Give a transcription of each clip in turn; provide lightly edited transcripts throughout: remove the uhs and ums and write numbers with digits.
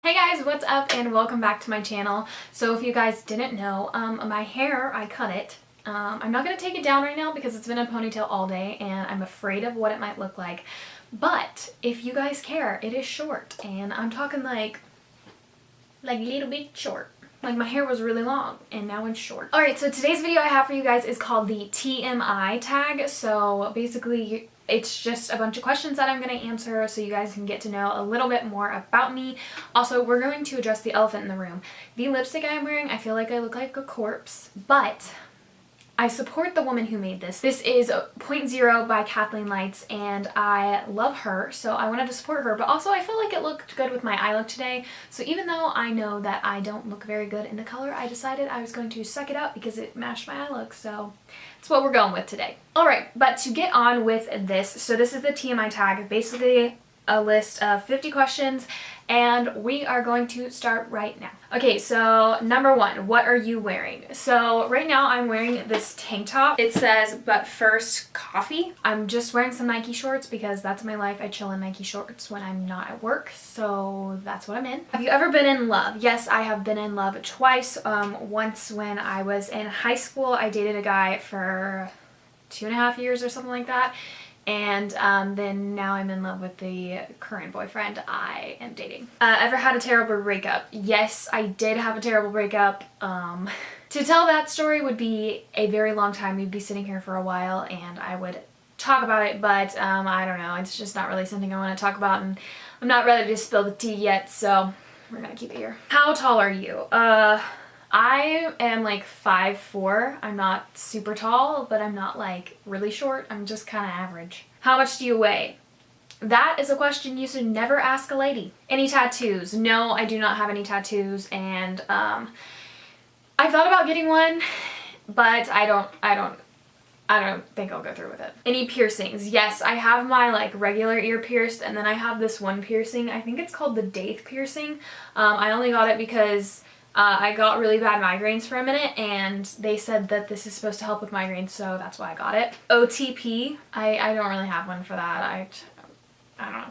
Hey guys, what's up and welcome back to my channel. So if you guys didn't know, my hair, I cut it. I'm not going to take it down right now because it's been a ponytail all day and I'm afraid of what it might look like. But if you guys care, it is short and I'm talking like a little bit short. Like my hair was really long and now it's short. Alright, so today's video I have for you guys is called the TMI tag. So basically it's just a bunch of questions that I'm going to answer so you guys can get to know a little bit more about me. Also, we're going to address the elephant in the room. The lipstick I'm wearing, I feel like I look like a corpse, but I support the woman who made this. This is Point Zero by Kathleen Lights and I love her, so I wanted to support her, but also I felt like it looked good with my eye look today. So even though I know that I don't look very good in the color, I decided I was going to suck it up because it matched my eye look, so that's what we're going with today. Alright, but to get on with this, so this is the TMI tag, basically a list of 50 questions, and we are going to start right now. Okay, so number one, what are you wearing? So right now I'm wearing this tank top. It says, but first coffee. I'm just wearing some Nike shorts because that's my life. I chill in Nike shorts when I'm not at work, so that's what I'm in. Have you ever been in love? Yes, I have been in love twice. Once when I was in high school, I dated a guy for 2.5 years or something like that. And then now I'm in love with the current boyfriend I am dating. Ever had a terrible breakup? Yes, I did have a terrible breakup. To tell that story would be a very long time. We'd be sitting here for a while and I would talk about it, but I don't know. It's just not really something I want to talk about and I'm not ready to spill the tea yet, so we're gonna keep it here. How tall are you? I am like 5'4". I'm not super tall, but I'm not like really short. I'm just kind of average. How much do you weigh? That is a question you should never ask a lady. Any tattoos? No, I do not have any tattoos, and I thought about getting one, but I don't think I'll go through with it. Any piercings? Yes, I have my like regular ear pierced, and then I have this one piercing. I think it's called the Daith piercing. I only got it because I got really bad migraines for a minute and they said that this is supposed to help with migraines, so that's why I got it. OTP, I don't really have one for that. I don't know.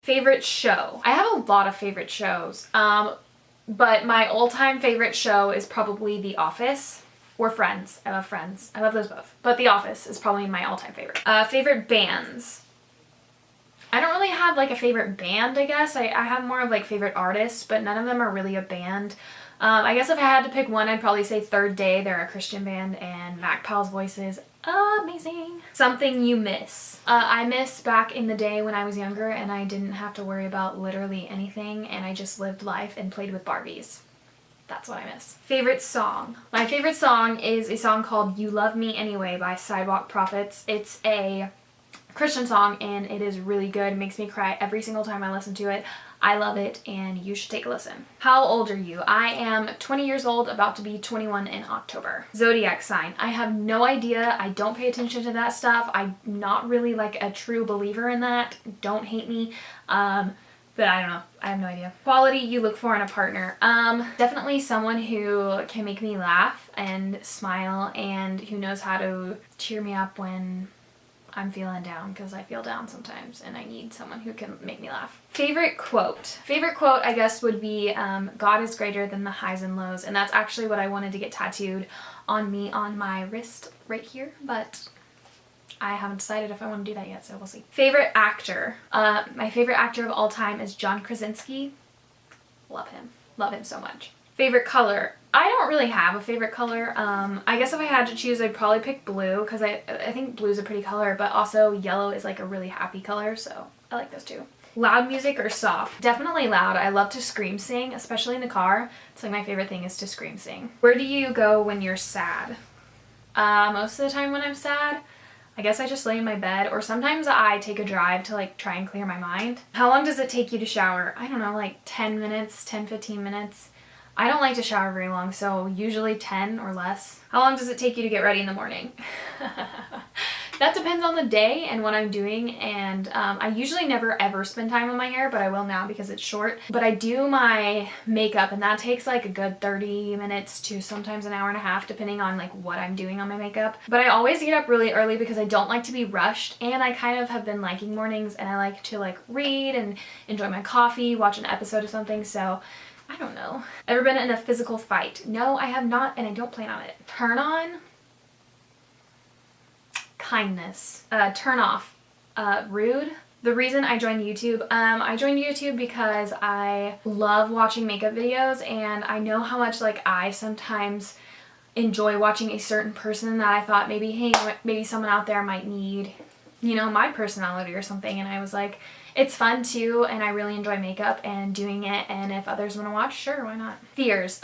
Favorite show? I have a lot of favorite shows, but my all-time favorite show is probably The Office. Or Friends. I love Friends. I love those both. But The Office is probably my all-time favorite. Favorite bands. I don't really have like a favorite band, I guess. I have more of like favorite artists, but none of them are really a band. I guess if I had to pick one, I'd probably say Third Day. They're a Christian band and Mac Powell's voice is amazing. Something you miss. I miss back in the day when I was younger and I didn't have to worry about literally anything and I just lived life and played with Barbies. That's what I miss. Favorite song. My favorite song is a song called You Love Me Anyway by Sidewalk Prophets. It's a Christian song and it is really good. It makes me cry every single time I listen to it. I love it and you should take a listen. How old are you? I am 20 years old, about to be 21 in October. Zodiac sign. I have no idea. I don't pay attention to that stuff. I'm not really like a true believer in that. Don't hate me. But I don't know. I have no idea. Quality you look for in a partner. Definitely someone who can make me laugh and smile and who knows how to cheer me up when I'm feeling down, because I feel down sometimes and I need someone who can make me laugh. Favorite quote. Favorite quote I guess would be God is greater than the highs and lows, and that's actually what I wanted to get tattooed on me on my wrist right here, but I haven't decided if I want to do that yet, so we'll see. Favorite actor. My favorite actor of all time is John Krasinski. Love him. Love him so much. Favorite color. I don't really have a favorite color. I guess if I had to choose, I'd probably pick blue because I think blue is a pretty color, but also yellow is like a really happy color, so I like those two. Loud music or soft? Definitely loud. I love to scream sing, especially in the car. It's like my favorite thing is to scream sing. Where do you go when you're sad? Most of the time when I'm sad, I guess I just lay in my bed, or sometimes I take a drive to like try and clear my mind. How long does it take you to shower? I don't know, like 10 minutes, 10-15 minutes. I don't like to shower very long, so usually 10 or less. How long does it take you to get ready in the morning? That depends on the day and what I'm doing, and I usually never ever spend time on my hair, but I will now because it's short. But I do my makeup, and that takes like a good 30 minutes to sometimes an hour and a half depending on like what I'm doing on my makeup. But I always get up really early because I don't like to be rushed, and I kind of have been liking mornings, and I like to like read and enjoy my coffee, watch an episode of something. So I don't know. Ever been in a physical fight? No, I have not, and I don't plan on it. Turn on? Kindness. Turn off? Rude? The reason I joined YouTube, I joined YouTube because I love watching makeup videos, and I know how much like I sometimes enjoy watching a certain person that I thought maybe, hey, maybe someone out there might need, you know, my personality or something, and I was like, it's fun too, and I really enjoy makeup and doing it, and if others want to watch, sure, why not? Fears.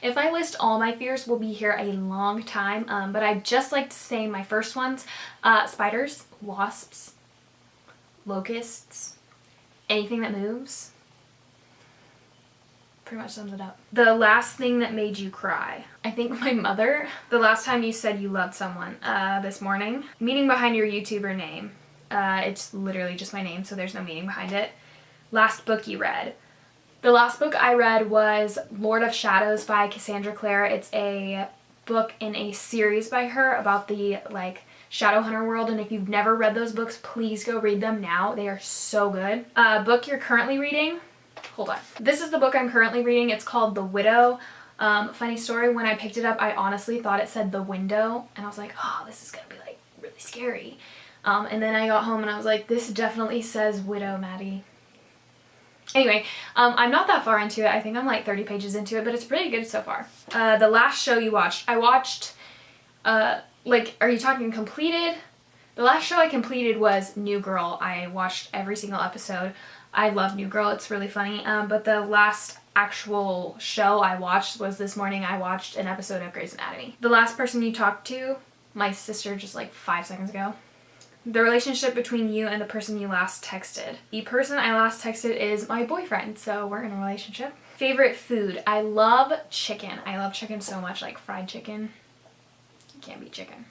If I list all my fears, we'll be here a long time, but I just like to say my first ones. Spiders, wasps, locusts, anything that moves. Pretty much sums it up. The last thing that made you cry. I think my mother. The last time you said you loved someone, this morning. Meaning behind your YouTuber name. It's literally just my name, so there's no meaning behind it. Last book you read. The last book I read was Lord of Shadows by Cassandra Clare. It's a book in a series by her about the like Shadowhunter world, and if you've never read those books, please go read them now. They are so good. Book you're currently reading. Hold on. This is the book I'm currently reading. It's called The Widow. Funny story, when I picked it up, I honestly thought it said The Window, and I was like, oh, this is gonna be like really scary. And then I got home and I was like, this definitely says Widow, Maddie. Anyway, I'm not that far into it. I think I'm like 30 pages into it, but it's pretty good so far. The last show you watched. I watched, like, are you talking completed? The last show I completed was New Girl. I watched every single episode. I love New Girl. It's really funny. But the last actual show I watched was this morning. I watched an episode of Grey's Anatomy. The last person you talked to, my sister just like 5 seconds ago. The relationship between you and the person you last texted. The person I last texted is my boyfriend, so we're in a relationship. Favorite food. I love chicken. I love chicken so much, like fried chicken. You can't beat chicken.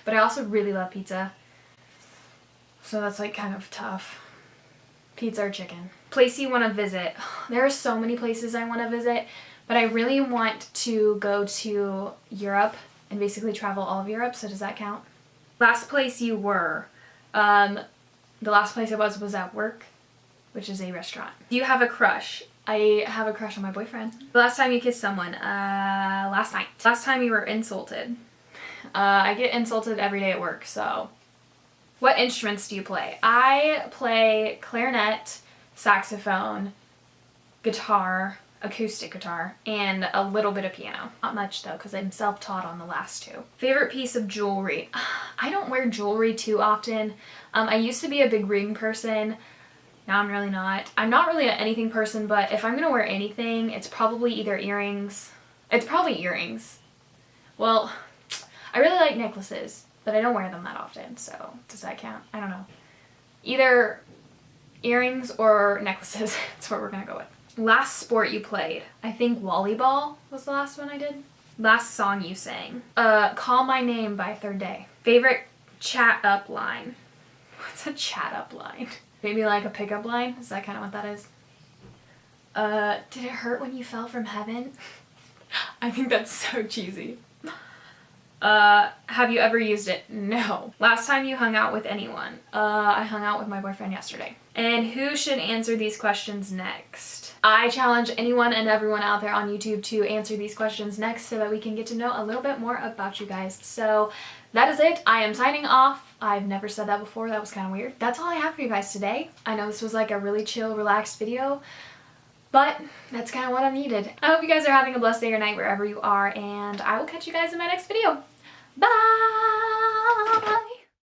But I also really love pizza. So that's like kind of tough. Pizza or chicken. Place you want to visit. There are so many places I want to visit, but I really want to go to Europe and basically travel all of Europe, so does that count? Last place you were. The last place I was at work, which is a restaurant. Do you have a crush? I have a crush on my boyfriend. The last time you kissed someone? Last night. Last time you were insulted? I get insulted every day at work, so. What instruments do you play? I play clarinet, saxophone, guitar, acoustic guitar, and a little bit of piano. Not much though, because I'm self-taught on the last two. Favorite piece of jewelry? I don't wear jewelry too often. I used to be a big ring person. Now I'm really not. I'm not really an anything person, but if I'm gonna wear anything, it's probably either earrings. It's probably earrings. Well, I really like necklaces, but I don't wear them that often, so does that count? I don't know. Either earrings or necklaces. That's what we're gonna go with. Last sport you played. I think volleyball was the last one I did. Last song you sang. Call My Name by Third Day. Favorite chat up line. What's a chat up line? Maybe like a pickup line? Is that kind of what that is? Did it hurt when you fell from heaven? I think that's so cheesy. Have you ever used it? No. Last time you hung out with anyone? I hung out with my boyfriend yesterday. And who should answer these questions next? I challenge anyone and everyone out there on YouTube to answer these questions next so that we can get to know a little bit more about you guys. So that is it. I am signing off. I've never said that before. That was kind of weird. That's all I have for you guys today. I know this was like a really chill, relaxed video, but that's kind of what I needed. I hope you guys are having a blessed day or night wherever you are, and I will catch you guys in my next video. Bye!